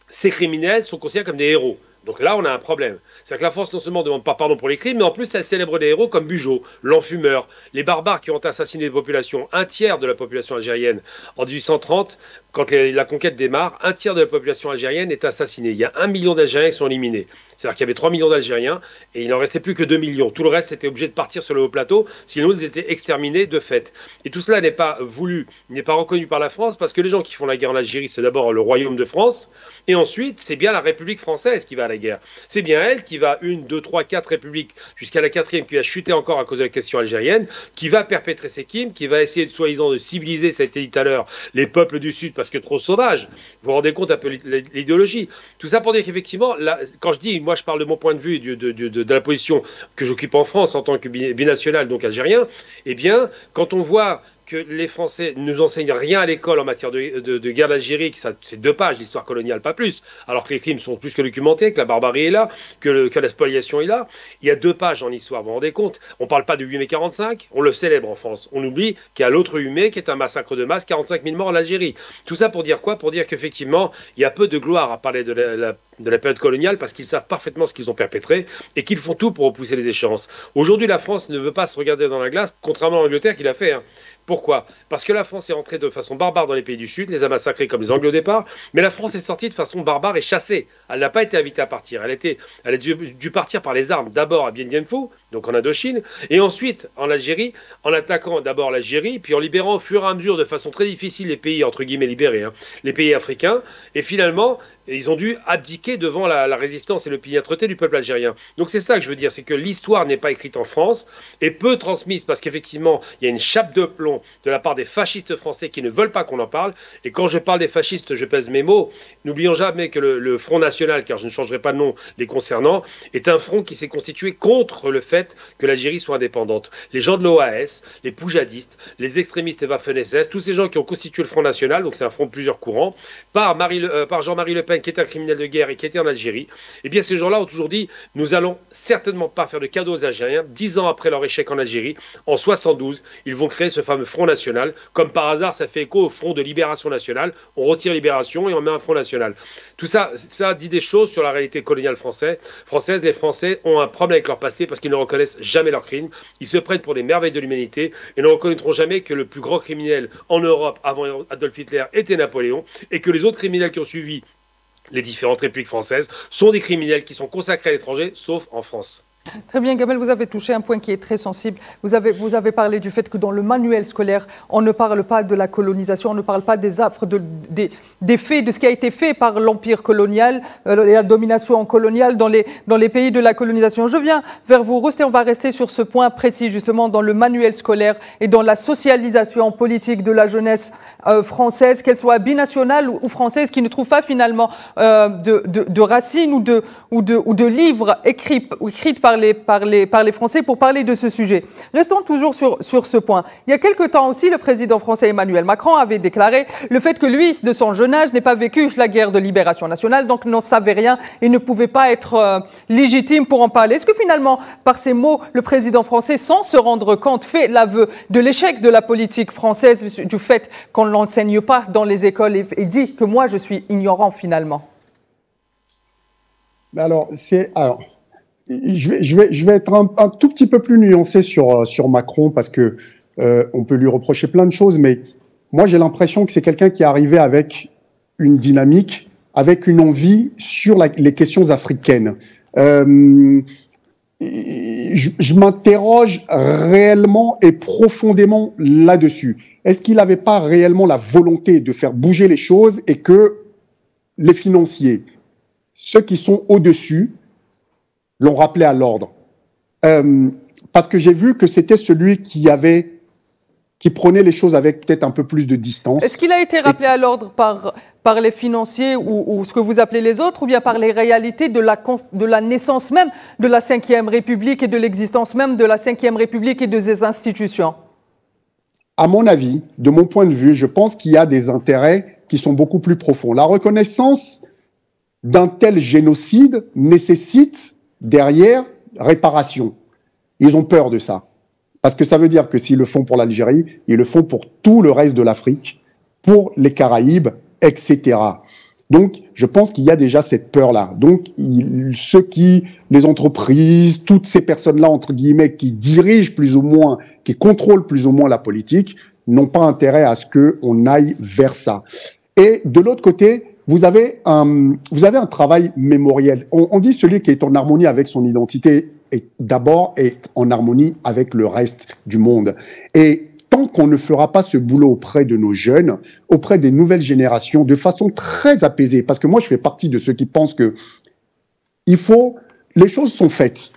ces criminels sont considérés comme des héros. Donc là, on a un problème. C'est-à-dire que la France non seulement ne demande pas pardon pour les crimes, mais en plus, elle célèbre des héros comme Bugeaud, l'enfumeur, les barbares qui ont assassiné des populations, 1/3 de la population algérienne. En 1830, quand la conquête démarre, 1/3 de la population algérienne est assassinée. Il y a 1 million d'Algériens qui sont éliminés. C'est-à-dire qu'il y avait 3 millions d'Algériens et il n'en restait plus que 2 millions. Tout le reste était obligé de partir sur le haut plateau, sinon ils étaient exterminés de fait. Et tout cela n'est pas voulu, n'est pas reconnu par la France parce que les gens qui font la guerre en Algérie, c'est d'abord le royaume de France et ensuite c'est bien la République française qui va à la guerre. C'est bien elle qui va 1, 2, 3, 4 républiques jusqu'à la 4e qui va chuter encore à cause de la question algérienne, qui va perpétrer ses crimes, qui va essayer de soi-disant de civiliser, ça a été dit tout à l'heure, les peuples du Sud parce que trop sauvages. Vous vous rendez compte un peu l'idéologie. Tout ça pour dire qu'effectivement, quand je dis, moi je parle de mon point de vue, de la position que j'occupe en France en tant que binational, donc algérien, eh bien, quand on voit que les Français ne nous enseignent rien à l'école en matière de guerre d'Algérie, c'est 2 pages l'histoire coloniale, pas plus, alors que les crimes sont plus que documentés, que la barbarie est là, que la spoliation est là. Il y a 2 pages en histoire, vous vous rendez compte? On ne parle pas de 8 mai 45, on le célèbre en France. On oublie qu'il y a l'autre 8 mai qui est un massacre de masse, 45 000 morts en Algérie. Tout ça pour dire quoi? Pour dire qu'effectivement, il y a peu de gloire à parler de la période coloniale parce qu'ils savent parfaitement ce qu'ils ont perpétré et qu'ils font tout pour repousser les échéances. Aujourd'hui, la France ne veut pas se regarder dans la glace, contrairement à l'Angleterre qui l'a fait. Pourquoi? Parce que la France est entrée de façon barbare dans les pays du Sud, les a massacrés comme les Anglais au départ, mais la France est sortie de façon barbare et chassée. Elle n'a pas été invitée à partir. Elle a dû partir par les armes, d'abord à Bien Bien Phu, donc en Indochine, et ensuite en Algérie, en attaquant d'abord l'Algérie, puis en libérant au fur et à mesure, de façon très difficile, les pays entre guillemets libérés, les pays africains, et finalement, ils ont dû abdiquer devant la résistance et l'opiniâtreté du peuple algérien. Donc c'est ça que je veux dire, c'est que l'histoire n'est pas écrite en France et peu transmise parce qu'effectivement, il y a une chape de plomb de la part des fascistes français qui ne veulent pas qu'on en parle. Et quand je parle des fascistes, je pèse mes mots. N'oublions jamais que le Front National, car je ne changerai pas de nom les concernant, est un front qui s'est constitué contre le fait que l'Algérie soit indépendante. Les gens de l'OAS, les poujadistes, les extrémistes et Waffen-SS, tous ces gens qui ont constitué le Front National, donc c'est un front de plusieurs courants, par Jean-Marie Le Pen, qui est un criminel de guerre et qui était en Algérie, eh bien ces gens-là ont toujours dit « Nous allons certainement pas faire de cadeaux aux Algériens. » 10 ans après leur échec en Algérie, en 72, ils vont créer ce fameux Front National. Comme par hasard, ça fait écho au Front de Libération Nationale. On retire Libération et on met un Front National. Tout ça, ça dit des choses sur la réalité coloniale française. Les Français ont un problème avec leur passé parce qu'ils ne reconnaissent jamais leurs crimes. Ils se prennent pour des merveilles de l'humanité et ne reconnaîtront jamais que le plus grand criminel en Europe avant Adolf Hitler était Napoléon et que les autres criminels qui ont suivi les différentes républiques françaises sont des criminels qui sont consacrés à l'étranger, sauf en France. Très bien, Gamel, vous avez touché un point qui est très sensible. Vous avez parlé du fait que dans le manuel scolaire, on ne parle pas de la colonisation, on ne parle pas des affres, des faits, de ce qui a été fait par l'empire colonial, la domination coloniale dans les pays de la colonisation. Je viens vers vous, Roust, et on va rester sur ce point précis, justement, dans le manuel scolaire et dans la socialisation politique de la jeunesse française, qu'elle soit binationale ou française, qui ne trouve pas finalement de racines ou de livres écrits par les Français pour parler de ce sujet. Restons toujours sur ce point. Il y a quelque temps aussi, le président français Emmanuel Macron avait déclaré le fait que lui, de son jeune âge, n'ait pas vécu la guerre de libération nationale, donc n'en savait rien et ne pouvait pas être légitime pour en parler. Est-ce que finalement, par ces mots, le président français, sans se rendre compte, fait l'aveu de l'échec de la politique française, du fait qu'on ne l'enseigne pas dans les écoles et dit que moi, je suis ignorant finalement? Alors, je vais être un tout petit peu plus nuancé sur Macron parce que on peut lui reprocher plein de choses, mais moi j'ai l'impression que c'est quelqu'un qui est arrivé avec une dynamique, avec une envie sur les questions africaines. Je m'interroge réellement et profondément là-dessus. Est-ce qu'il n'avait pas réellement la volonté de faire bouger les choses et que les financiers, ceux qui sont au-dessus, l'ont rappelé à l'ordre? Parce que j'ai vu que c'était celui qui prenait les choses avec peut-être un peu plus de distance. Est-ce qu'il a été rappelé à l'ordre par les financiers ou ce que vous appelez les autres, ou bien par les réalités de la naissance même de la Ve République et de l'existence même de la Ve République et de ses institutions? À mon avis, de mon point de vue, je pense qu'il y a des intérêts qui sont beaucoup plus profonds. La reconnaissance d'un tel génocide nécessite derrière réparation. Ils ont peur de ça. Parce que ça veut dire que s'ils le font pour l'Algérie, ils le font pour tout le reste de l'Afrique, pour les Caraïbes, etc. Donc, je pense qu'il y a déjà cette peur-là. Donc, les entreprises, toutes ces personnes-là, entre guillemets, qui dirigent plus ou moins, qui contrôlent plus ou moins la politique, n'ont pas intérêt à ce qu'on aille vers ça. Et de l'autre côté, vous avez un travail mémoriel. On dit celui qui est en harmonie avec son identité d'abord est en harmonie avec le reste du monde. Et tant qu'on ne fera pas ce boulot auprès de nos jeunes, auprès des nouvelles générations, de façon très apaisée, parce que moi je fais partie de ceux qui pensent que les choses sont faites.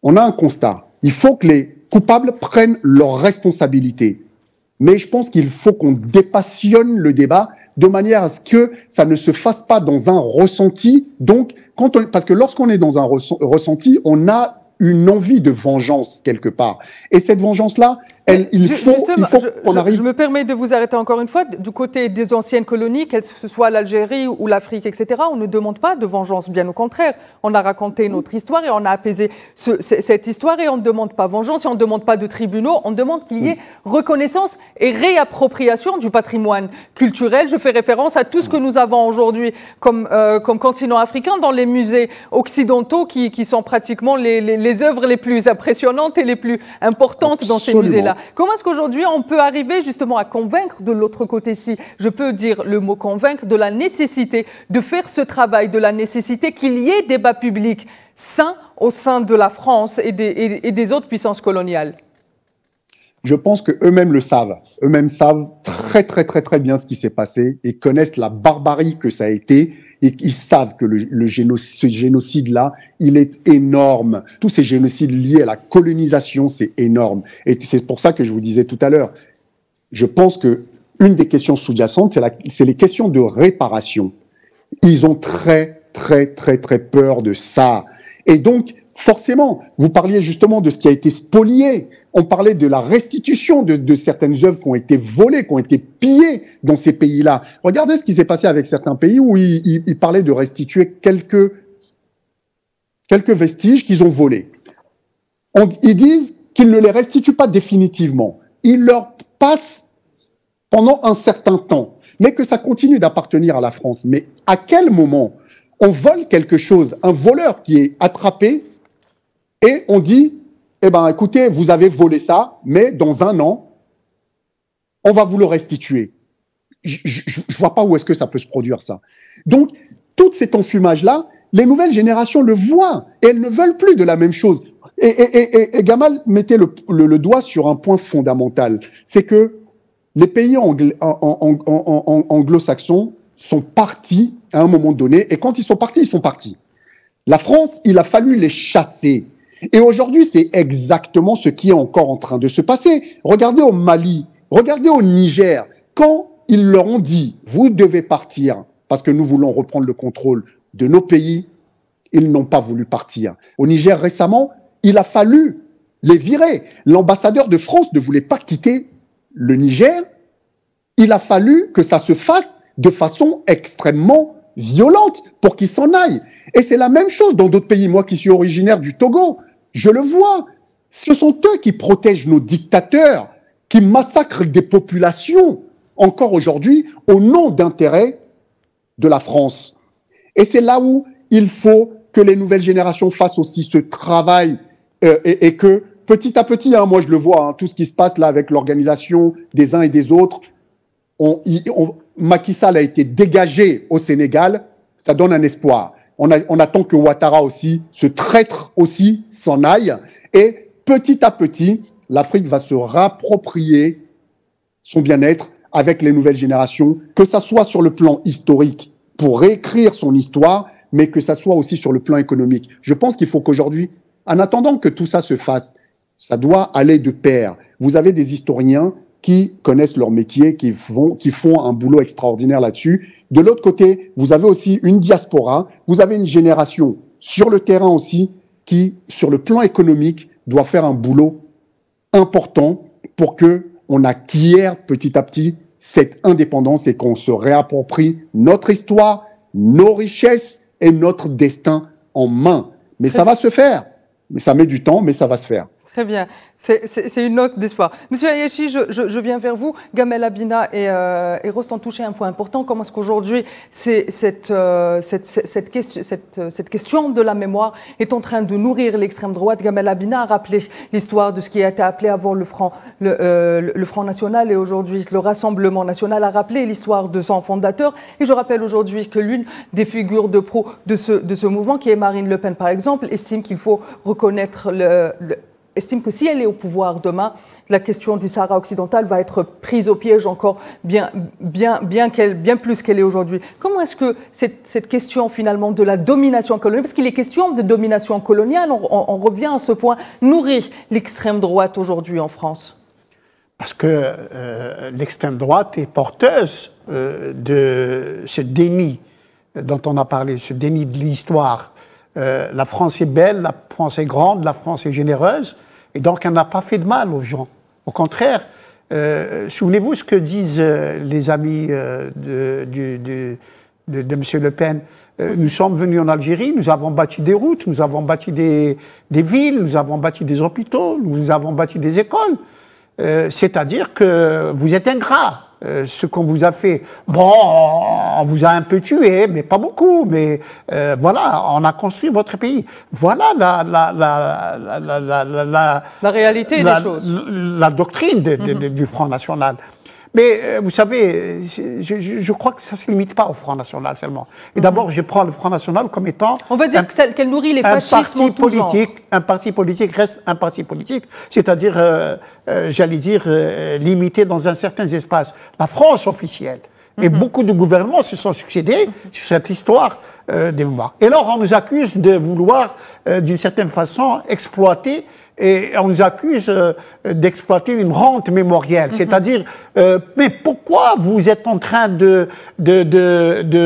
On a un constat. Il faut que les coupables prennent leurs responsabilités. Mais je pense qu'il faut qu'on dépassionne le débat de manière à ce que ça ne se fasse pas dans un ressenti. Donc, parce que lorsqu'on est dans un ressenti, on a une envie de vengeance quelque part. Et cette vengeance-là, il faut qu'on arrive... Je me permets de vous arrêter encore une fois. Du côté des anciennes colonies, que ce soit l'Algérie ou l'Afrique, etc., on ne demande pas de vengeance, bien au contraire. On a raconté notre histoire et on a apaisé cette histoire et on ne demande pas vengeance et on ne demande pas de tribunaux. On demande qu'il y ait reconnaissance et réappropriation du patrimoine culturel. Je fais référence à tout ce que nous avons aujourd'hui comme continent africain dans les musées occidentaux qui sont pratiquement les œuvres les plus impressionnantes et les plus importantes dans ces musées-là. Comment est-ce qu'aujourd'hui on peut arriver justement à convaincre de l'autre côté-ci, je peux dire le mot convaincre, de la nécessité de faire ce travail, de la nécessité qu'il y ait débat public sain au sein de la France et des autres puissances coloniales? Je pense qu'eux-mêmes le savent. Eux-mêmes savent très, très, très, très bien ce qui s'est passé et connaissent la barbarie que ça a été. Et ils savent que ce génocide-là, il est énorme. Tous ces génocides liés à la colonisation, c'est énorme. Et c'est pour ça que je vous disais tout à l'heure, je pense que une des questions sous-jacentes, c'est les questions de réparation. Ils ont très, très, très, très peur de ça. Et donc, forcément, vous parliez justement de ce qui a été spolié. On parlait de la restitution de certaines œuvres qui ont été volées, qui ont été pillées dans ces pays-là. Regardez ce qui s'est passé avec certains pays où ils parlaient de restituer quelques vestiges qu'ils ont volés. Ils disent qu'ils ne les restituent pas définitivement. Ils leur passe pendant un certain temps, mais que ça continue d'appartenir à la France. Mais à quel moment on vole quelque chose, un voleur qui est attrapé, et on dit, eh ben, écoutez, vous avez volé ça, mais dans un an, on va vous le restituer. Je ne vois pas où est-ce que ça peut se produire, ça. Donc, tout cet enfumage-là, les nouvelles générations le voient, et elles ne veulent plus de la même chose. Et Gamal mettait le doigt sur un point fondamental, c'est que les pays anglo-saxons sont partis à un moment donné, et quand ils sont partis, ils sont partis. La France, il a fallu les chasser. Et aujourd'hui, c'est exactement ce qui est encore en train de se passer. Regardez au Mali, regardez au Niger, quand ils leur ont dit « vous devez partir parce que nous voulons reprendre le contrôle de nos pays », ils n'ont pas voulu partir. Au Niger, récemment, il a fallu les virer. L'ambassadeur de France ne voulait pas quitter le Niger. Il a fallu que ça se fasse de façon extrêmement violente pour qu'ils s'en aillent. Et c'est la même chose dans d'autres pays. Moi qui suis originaire du Togo, je le vois. Ce sont eux qui protègent nos dictateurs, qui massacrent des populations, encore aujourd'hui, au nom d'intérêts de la France. Et c'est là où il faut que les nouvelles générations fassent aussi ce travail et que petit à petit, hein, moi je le vois, hein, tout ce qui se passe là avec l'organisation des uns et des autres, Macky Sall a été dégagé au Sénégal, ça donne un espoir. On attend que Ouattara aussi, ce traître aussi, s'en aille. Et petit à petit, l'Afrique va se rapproprier son bien-être avec les nouvelles générations, que ça soit sur le plan historique, pour réécrire son histoire, mais que ça soit aussi sur le plan économique. Je pense qu'il faut qu'aujourd'hui, en attendant que tout ça se fasse, ça doit aller de pair. Vous avez des historiens qui connaissent leur métier, qui font un boulot extraordinaire là-dessus. De l'autre côté, vous avez aussi une diaspora, vous avez une génération sur le terrain aussi qui, sur le plan économique, doit faire un boulot important pour qu'on acquiert petit à petit cette indépendance et qu'on se réapproprie notre histoire, nos richesses et notre destin en main. Mais ça va se faire. Mais ça met du temps, mais ça va se faire. Très bien. C'est une note d'espoir. Monsieur Ayachi, je viens vers vous. Gamel Abina et Rost ont touché un point important. Comment est-ce qu'aujourd'hui, cette question de la mémoire est en train de nourrir l'extrême droite? Gamel Abina a rappelé l'histoire de ce qui a été appelé avant le Front National et aujourd'hui le Rassemblement National a rappelé l'histoire de son fondateur. Et je rappelle aujourd'hui que l'une des figures de proue de ce mouvement, qui est Marine Le Pen par exemple, estime qu'il faut reconnaître estime que si elle est au pouvoir demain, la question du Sahara occidental va être prise au piège encore bien plus qu'elle est aujourd'hui. Comment est-ce que cette question finalement de la domination coloniale, parce qu'il est question de domination coloniale, on revient à ce point, nourrit l'extrême droite aujourd'hui en France? Parce que l'extrême droite est porteuse de ce déni dont on a parlé, ce déni de l'histoire. La France est belle, la France est grande, la France est généreuse, et donc elle n'a pas fait de mal aux gens. Au contraire, souvenez-vous ce que disent les amis de M. Le Pen. Nous sommes venus en Algérie, nous avons bâti des routes, nous avons bâti des villes, nous avons bâti des hôpitaux, nous avons bâti des écoles. C'est-à-dire que vous êtes ingrats. Ce qu'on vous a fait. Bon, on vous a un peu tué, mais pas beaucoup, mais voilà, on a construit votre pays. Voilà la réalité des choses. La doctrine du Front National. Mais vous savez, je crois que ça ne se limite pas au Front National seulement. Et d'abord, je prends le Front National comme étant... On va dire qu'elle nourrit les fascismes en tout genre. Un parti politique reste un parti politique, c'est-à-dire, j'allais dire, limité dans un certain espace. La France officielle. Et beaucoup de gouvernements se sont succédés sur cette histoire des mémoires. Et alors, on nous accuse de vouloir, d'une certaine façon, exploiter. Et on nous accuse d'exploiter une rente mémorielle. C'est-à-dire, mais pourquoi vous êtes en train de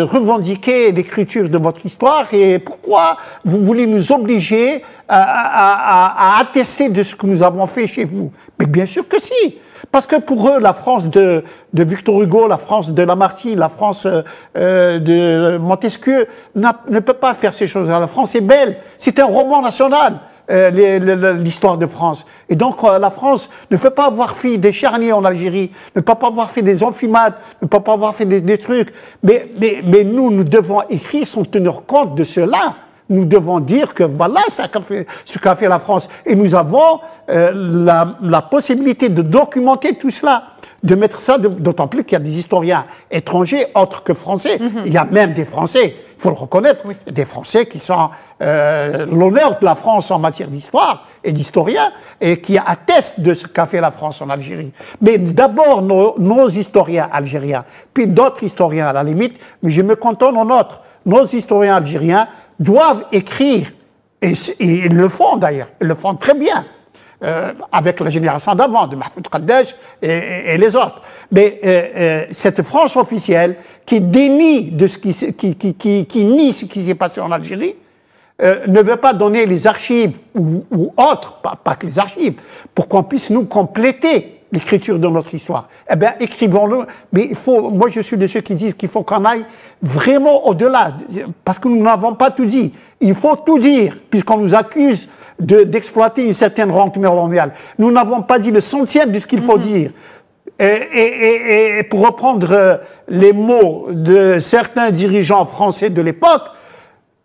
revendiquer l'écriture de votre histoire et pourquoi vous voulez nous obliger à attester de ce que nous avons fait chez vous? Mais bien sûr que si. Parce que pour eux, la France de Victor Hugo, la France de Lamartine, la France de Montesquieu ne peut pas faire ces choses-là. La France est belle. C'est un roman national. l'histoire de France. Et donc la France ne peut pas avoir fait des charniers en Algérie, ne peut pas avoir fait des enfumades, ne peut pas avoir fait des trucs. Mais nous devons écrire sans tenir compte de cela. Nous devons dire que voilà ce qu'a fait la France. Et nous avons la possibilité de documenter tout cela, de mettre ça, d'autant plus qu'il y a des historiens étrangers autres que français. Il y a même des Français, il faut le reconnaître, des Français qui sont l'honneur de la France en matière d'histoire et d'historiens, et qui attestent de ce qu'a fait la France en Algérie. Mais d'abord nos historiens algériens, puis d'autres historiens à la limite, mais je me cantonne en autres. Nos historiens algériens doivent écrire, et ils le font d'ailleurs, ils le font très bien, avec la génération d'avant, de Mahfoud Qaddej et les autres. Mais cette France officielle qui dénie de ce qui nie ce qui s'est passé en Algérie, ne veut pas donner les archives ou autres, pas que les archives, pour qu'on puisse nous compléter l'écriture de notre histoire. Eh bien, écrivons-le, mais moi je suis de ceux qui disent qu'il faut qu'on aille vraiment au-delà, parce que nous n'avons pas tout dit. Il faut tout dire, puisqu'on nous accuse d'exploiter une certaine rente mondiale. Nous n'avons pas dit le centième de ce qu'il faut dire. Et pour reprendre les mots de certains dirigeants français de l'époque,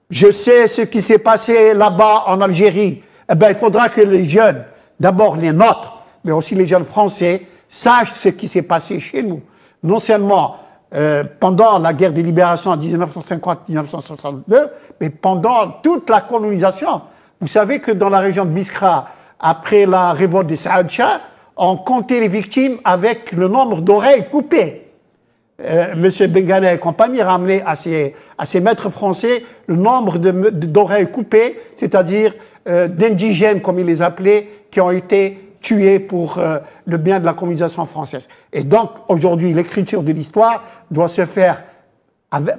je sais ce qui s'est passé là-bas en Algérie. Eh bien, il faudra que les jeunes, d'abord les nôtres, mais aussi les jeunes français, sachent ce qui s'est passé chez nous. Non seulement pendant la guerre de libération en 1950-1962, mais pendant toute la colonisation. Vous savez que dans la région de Biskra, après la révolte de Saad Shah, on comptait les victimes avec le nombre d'oreilles coupées. Monsieur Bengalet et compagnie ramenait à ses maîtres français le nombre d'oreilles coupées, c'est-à-dire d'indigènes, comme ils les appelaient, qui ont été tués pour le bien de la colonisation française. Et donc, aujourd'hui, l'écriture de l'histoire doit se faire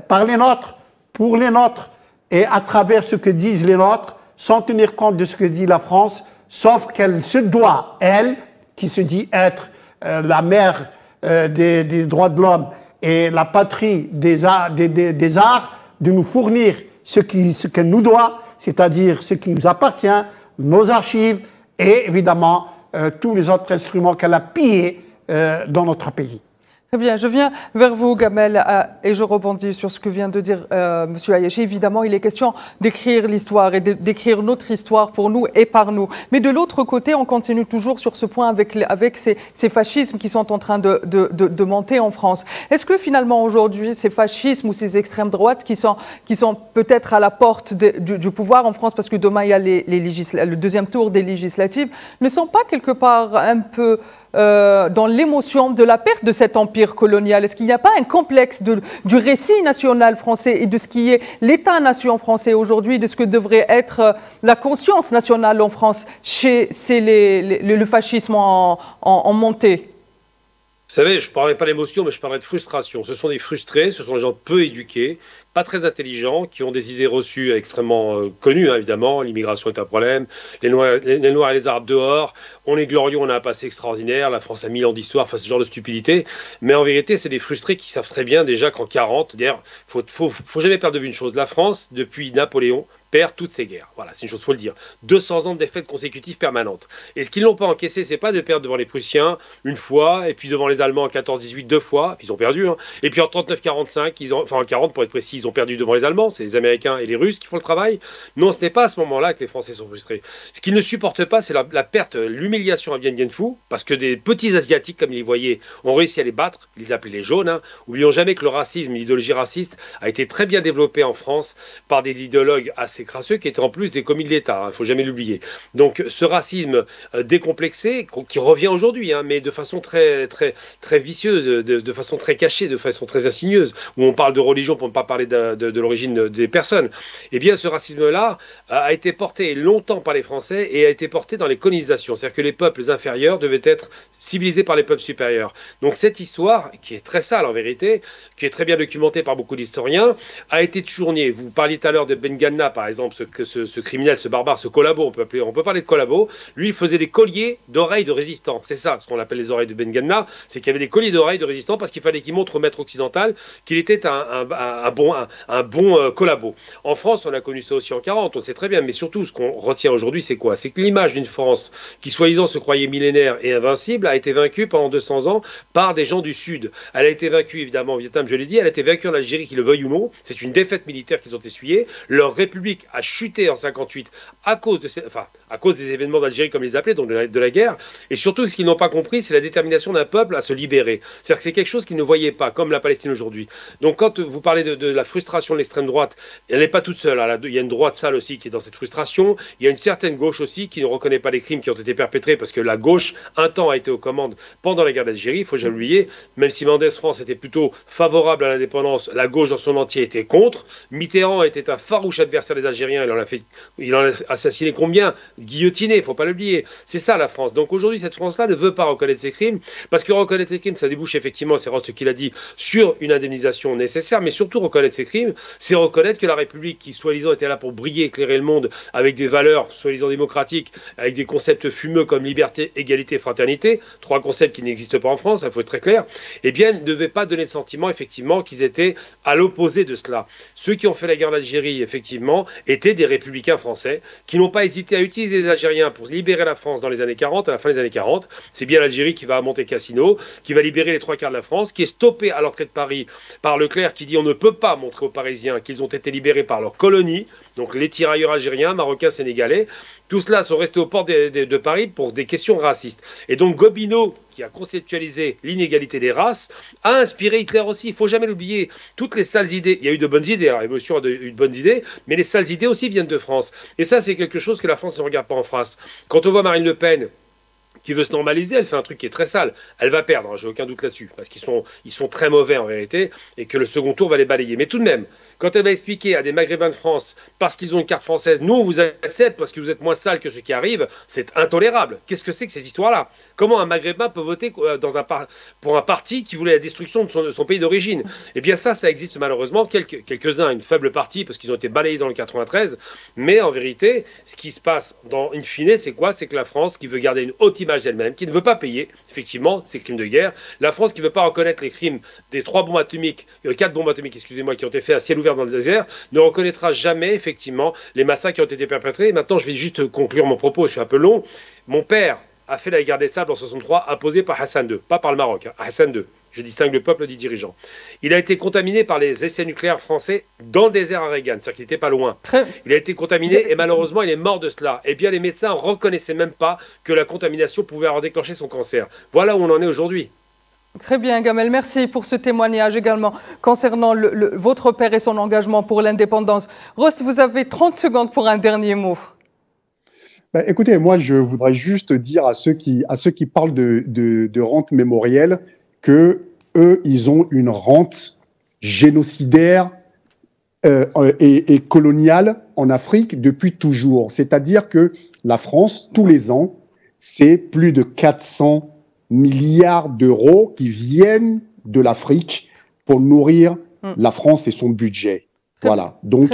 par les nôtres, pour les nôtres, et à travers ce que disent les nôtres, sans tenir compte de ce que dit la France, sauf qu'elle se doit, elle, qui se dit être la mère des droits de l'homme et la patrie des arts, de nous fournir ce qu'elle nous doit, c'est-à-dire ce qui nous appartient, nos archives et évidemment tous les autres instruments qu'elle a pillés dans notre pays. Très bien, je viens vers vous, Gamel, et je rebondis sur ce que vient de dire M. Hayachi. Évidemment, il est question d'écrire l'histoire et d'écrire notre histoire pour nous et par nous. Mais de l'autre côté, on continue toujours sur ce point avec ces fascismes qui sont en train de monter en France. Est-ce que finalement, aujourd'hui, ces fascismes ou ces extrêmes droites qui sont peut-être à la porte du pouvoir en France, parce que demain, il y a le deuxième tour des législatives, ne sont pas quelque part un peu dans l'émotion de la perte de cet empire colonial? Est-ce qu'il n'y a pas un complexe du récit national français et de ce qui est l'État-nation français aujourd'hui, de ce que devrait être la conscience nationale en France chez le fascisme en montée? Vous savez, je ne parlerai pas d'émotion, mais je parlerai de frustration. Ce sont des frustrés, ce sont des gens peu éduqués, pas très intelligents, qui ont des idées reçues extrêmement connues, hein, évidemment. L'immigration est un problème, les Noirs et les Arabes dehors, on est glorieux, on a un passé extraordinaire, la France a 1000 ans d'histoire, enfin ce genre de stupidité. Mais en vérité, c'est des frustrés qui savent très bien déjà qu'en 40, d'ailleurs, faut jamais perdre de vue une chose. La France, depuis Napoléon, perd toutes ses guerres. Voilà, c'est une chose, faut le dire. 200 ans de défaites consécutives permanentes. Et ce qu'ils n'ont pas encaissé, c'est pas de perdre devant les Prussiens une fois, et puis devant les Allemands en 14-18 deux fois, puis ils ont perdu, hein. Et puis en 39-45, en 40 pour être précis, ils ont perdu devant les Allemands, c'est les Américains et les Russes qui font le travail. Non, ce n'est pas à ce moment-là que les Français sont frustrés. Ce qu'ils ne supportent pas, c'est la perte, l'humiliation à Vienne Bien Phu, parce que des petits Asiatiques, comme ils les voyaient, ont réussi à les battre, ils les appelaient les jaunes, hein. Oublions jamais que le racisme, l'idéologie raciste, a été très bien développée en France par des idéologues assez crasseux qui étaient en plus des commis de l'État, il ne faut jamais l'oublier. Donc ce racisme décomplexé, qui revient aujourd'hui, hein, mais de façon très vicieuse, de façon très cachée, de façon très insigneuse, où on parle de religion pour ne pas parler de l'origine des personnes, eh bien ce racisme-là a été porté longtemps par les Français et a été porté dans les colonisations, c'est-à-dire que les peuples inférieurs devaient être civilisés par les peuples supérieurs. Donc cette histoire, qui est très sale en vérité, qui est très bien documentée par beaucoup d'historiens, a été toujours niée. Vous parliez tout à l'heure de Ben Ganna, par exemple, ce criminel, ce barbare, ce collabo, on peut parler de collabo, lui il faisait des colliers d'oreilles de résistants. C'est ça ce qu'on appelle les oreilles de Ben Ganna, c'est qu'il y avait des colliers d'oreilles de résistants parce qu'il fallait qu'il montre au maître occidental qu'il était un bon collabo. En France, on a connu ça aussi en 40, on sait très bien, mais surtout ce qu'on retient aujourd'hui, c'est quoi? C'est que l'image d'une France qui soi-disant se croyait millénaire et invincible a été vaincue pendant 200 ans par des gens du Sud. Elle a été vaincue évidemment au Vietnam, je l'ai dit, elle a été vaincue en Algérie, qu'ils le veuillent ou non, c'est une défaite militaire qu'ils ont essuyée. Leur république a chuté en 58 à cause des événements d'Algérie comme ils les appelaient, donc de la guerre, et surtout ce qu'ils n'ont pas compris, c'est la détermination d'un peuple à se libérer. C'est-à-dire que c'est quelque chose qu'ils ne voyaient pas, comme la Palestine aujourd'hui. Donc quand vous parlez de la frustration de l'extrême droite, elle n'est pas toute seule, hein. Il y a une droite sale aussi qui est dans cette frustration, il y a une certaine gauche aussi qui ne reconnaît pas les crimes qui ont été perpétrés, parce que la gauche, un temps, a été aux commandes pendant la guerre d'Algérie, il faut jamais l'oublier, même si Mendès France était plutôt favorable à l'indépendance, la gauche dans son entier était contre. Mitterrand était un farouche adversaire des Algériens, il en a assassiné combien? Guillotiné, il ne faut pas l'oublier. C'est ça la France. Donc aujourd'hui, cette France-là ne veut pas reconnaître ses crimes, parce que reconnaître ses crimes, ça débouche effectivement, c'est ce qu'il a dit, sur une indemnisation nécessaire, mais surtout reconnaître ses crimes, c'est reconnaître que la République, qui soi-disant était là pour briller, éclairer le monde, avec des valeurs soi-disant démocratiques, avec des concepts fumeux comme liberté, égalité, fraternité, trois concepts qui n'existent pas en France, il faut être très clair, eh bien, ne devait pas donner le sentiment, effectivement, qu'ils étaient à l'opposé de cela. Ceux qui ont fait la guerre d'Algérie, effectivement, étaient des républicains français, qui n'ont pas hésité à utiliser les Algériens pour libérer la France dans les années 40, à la fin des années 40. C'est bien l'Algérie qui va à Monte Cassino, qui va libérer les trois quarts de la France, qui est stoppée à l'entrée de Paris par Leclerc, qui dit on ne peut pas montrer aux Parisiens qu'ils ont été libérés par leur colonie, donc les tirailleurs algériens, marocains, sénégalais. Tout cela sont restés aux portes de Paris pour des questions racistes. Et donc Gobineau, qui a conceptualisé l'inégalité des races, a inspiré Hitler aussi. Il ne faut jamais l'oublier. Toutes les sales idées, il y a eu de bonnes idées, la Révolution a eu de bonnes idées, mais les sales idées aussi viennent de France. Et ça, c'est quelque chose que la France ne regarde pas en face. Quand on voit Marine Le Pen, qui veut se normaliser, elle fait un truc qui est très sale. Elle va perdre, hein, j'ai aucun doute là-dessus, parce qu'ils sont très mauvais en vérité, et que le second tour va les balayer. Mais tout de même, quand elle va expliquer à des Maghrébins de France, parce qu'ils ont une carte française, nous on vous accepte parce que vous êtes moins sales que ceux qui arrivent, c'est intolérable. Qu'est-ce que c'est que ces histoires-là? Comment un Maghrébin peut voter pour un parti qui voulait la destruction de son pays d'origine? Eh bien ça existe malheureusement, quelques-uns, une faible partie, parce qu'ils ont été balayés dans le 93, mais en vérité, ce qui se passe in fine, c'est quoi? C'est que la France, qui veut garder une haute image d'elle-même, qui ne veut pas payer, effectivement, ces crimes de guerre, la France qui ne veut pas reconnaître les crimes des 4 bombes atomiques, excusez-moi, qui ont été faits à ciel ouvert dans le désert, ne reconnaîtra jamais, effectivement, les massacres qui ont été perpétrés. Et maintenant, je vais juste conclure mon propos, je suis un peu long. Mon père a fait la guerre des sables en 63, imposée par Hassan II, pas par le Maroc, hein, Hassan II. Je distingue le peuple du dirigeant. Il a été contaminé par les essais nucléaires français dans le désert à Reagan, c'est-à-dire qu'il n'était pas loin. Il a été contaminé et malheureusement il est mort de cela. Eh bien les médecins ne reconnaissaient même pas que la contamination pouvait avoir déclenché son cancer. Voilà où on en est aujourd'hui. Très bien, Gamel. Merci pour ce témoignage également concernant votre père et son engagement pour l'indépendance. Rost, vous avez 30 secondes pour un dernier mot. Ben, écoutez, moi, je voudrais juste dire à ceux qui parlent de rente mémorielle que eux, ils ont une rente génocidaire et coloniale en Afrique depuis toujours. C'est-à-dire que la France, tous les ans, c'est plus de 400 milliards d'euros qui viennent de l'Afrique pour nourrir la France et son budget. Voilà. Donc,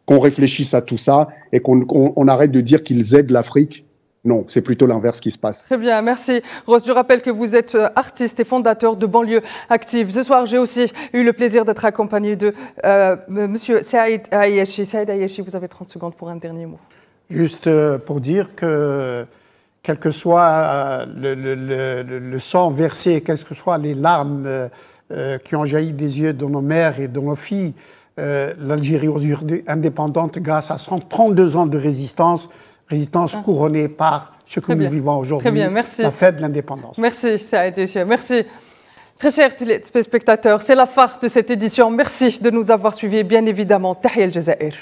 qu'on réfléchisse à tout ça et qu'on arrête de dire qu'ils aident l'Afrique. Non, c'est plutôt l'inverse qui se passe. Très bien, merci. Rose, je rappelle que vous êtes artiste et fondateur de Banlieue Active. Ce soir, j'ai aussi eu le plaisir d'être accompagné de Monsieur Saïd Ayachi. Saïd Ayachi, vous avez 30 secondes pour un dernier mot. Juste pour dire que quel que soit le sang versé, quelles que soient les larmes qui ont jailli des yeux de nos mères et de nos filles, l'Algérie aujourd'hui indépendante grâce à 132 ans de résistance couronnée par ce que nous vivons aujourd'hui, la fête de l'indépendance. Merci, Saïd. Merci. Très chers téléspectateurs, c'est la fin de cette édition. Merci de nous avoir suivis. Bien évidemment, Tahia El Jazair.